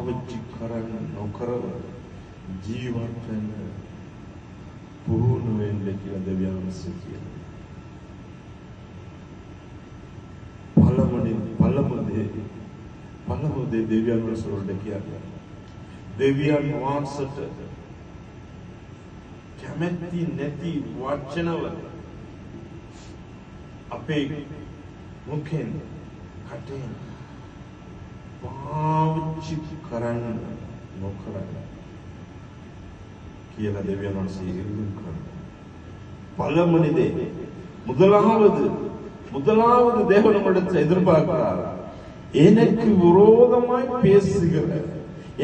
පාවිච්චි නොකරව ජීවත් වෙන්න පුහුණු වෙන්න කියලා දෙවියන් වහන්සේ කියනවා. පළමු දේ දෙවියන් වහන්සේ වලට කියන්නේ දෙවියන් වහන්සේට කැමැති නැති වචනවල අපේ මුඛෙන් කටෙන් පාවිච්චි කරන්න නොකරන්න කියලා දෙවියන් වහන්සේ ඉල්ලුම් කරනවා. பலமணி முதலாவது தேவன் நம்மிடத்தில் எதிர்பார்க்கிறார். எனக்கு விரோதமாய் பேசுகிற,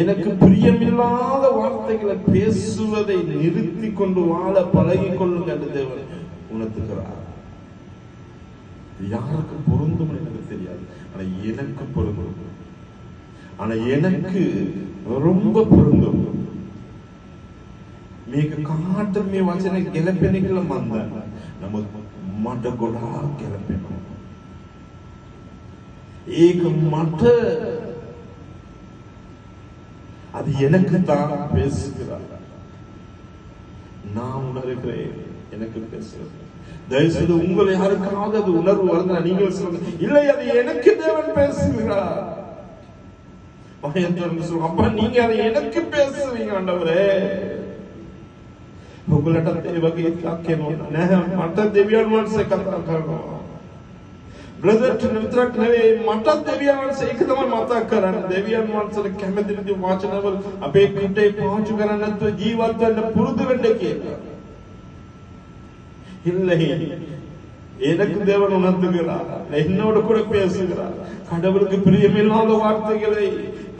எனக்கு பிரியமில்லாத வார்த்தைகளை பேசுவதை நிறுத்தி கொண்டு வாழ பழகி கொள்ளுங்க என்று தேவன் உணர்த்துகிறார். யாருக்கு பொருந்தும் எனக்கு தெரியாது, ஆனா எனக்கு பொருந்தும். ஆனா எனக்கு ரொம்ப பொருந்தும். මේක කාට මේ වචන ගැලපෙන කියලා මම දන්නවා. නමුත් මට ගොඩාක් ගැලපෙනවා. ඒක මට அது எனக்கு தான் பேசுகிறார். நான் உணர்கிறேன் எனக்கு பேசுகிறது. தயவுசெய்து உங்களை யாருக்காவது அது உணர்வு வருதுன்னா நீங்கள் சொல்லுங்க, இல்லை அது எனக்கு தேவன் பேசுகிறார். மகேந்திரன் சொல்லுங்க, அப்பா நீங்க அதை எனக்கு பேசுவீங்க ஆண்டவரே. උගලට ඒ වගේ එකක් එනවා නෑ, මට දෙවියන් වහන්සේ කතා කරනවා. බ්‍රදර්ට විතරක් නෙවෙයි, මට දෙවියන් වහන්සේ ඒක තමයි මතක් කරන්නේ. දෙවියන් වහන්සේට කැමති දේ වචනවල අපේ කුටේ පාවිච්චි කරන්නේ නැත්නම් ජීවත් වෙන්න පුරුදු වෙන්න කියලා. இல்லை, எனக்கு தேவன் உணர்த்துகிறார், என்னோட கூட பேசுகிறார். கடவுளுக்கு பிரியமில்லாத வார்த்தைகளை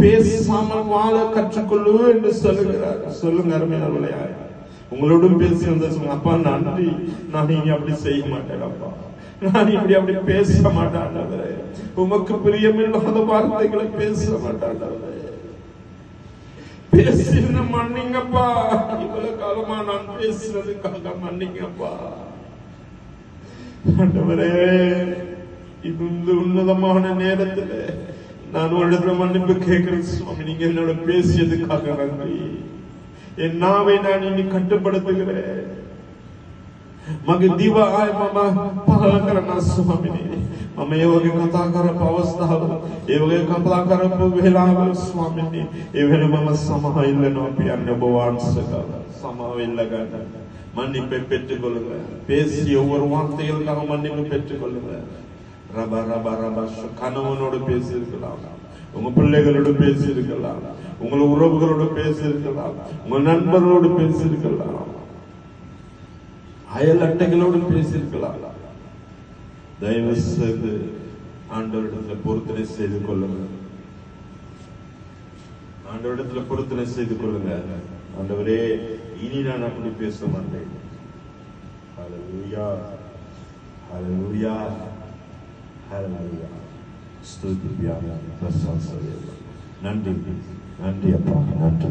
பேசாமல் வாழ கற்றுக்கொள்ளு என்று சொல்லுகிறார். சொல்லுங்க அருமையானவர்களே, உங்களோடும் பேசி வந்த சொல்லுங்க, அப்பா நன்றி, நான் இனி அப்படி செய்ய மாட்டேன் அப்பா, நான் இப்படி அப்படி பேச மாட்டேன், உமக்கு பிரியமில்லாத வார்த்தைகளை பேச மாட்டேன், பேசின மன்னிங்கப்பா, இவ்வளவு காலமா நான் பேசுறதுக்காக மன்னிங்கப்பா ஆண்டவரே. இந்த உன்னதமான நேரத்துல நான் ஒரு இடத்துல மன்னிப்பு கேட்கிறேன் சுவாமி, நீங்க என்னோட பேசியதுக்காக நன்றி. என் நாவை நான் இனி கட்டுப்படுத்துகிறேன். මගේ දිව ආය මම පහල කරන ස්වාමිනේ, මම ඒ වගේ කතා කරපු අවස්ථාව, ඒ වගේ කතා කරපු වෙලාවල ස්වාමිනේ, ඒ වෙන මම සමහ ඉල්ලනවා පියන්නේ ඔබ වහන්සේට සමහ වෙන්න ගන්න. மன்னிப்பை பெற்றுக்கொள்ளுங்க. பேசிய ஒவ்வொரு வார்த்தைகளுக்காக மன்னிப்பு பெற்றுக்கொள்ளுங்க. ரபா ரபா ரபா. கணவனோடு பேசி இருக்கலாம், உங்க பிள்ளைகளோடு பேசி இருக்கலாம், உங்கள் உறவுகளோடு பேசி இருக்கலாம், உங்க நண்பர்களோடு பேசி இருக்கலாம், அயல் அட்டைகளோடு பேசி இருக்கலாம். தயவு செய்து ஆண்டவரிடத்துல பொருத்தனை செய்து கொள்ளுங்க. ஆண்டவரிடத்துல பொருத்தனை செய்து கொள்ளுங்க. ஆண்டவரே, இனி நான் அப்படி பேச மாட்டேன். ஹல்லேலூயா, ஹல்லேலூயா, ஹல்லேலூயா. ஸ்துதியாம் பிரசன்னம். நன்றி, நன்றி அப்பா, நன்றி.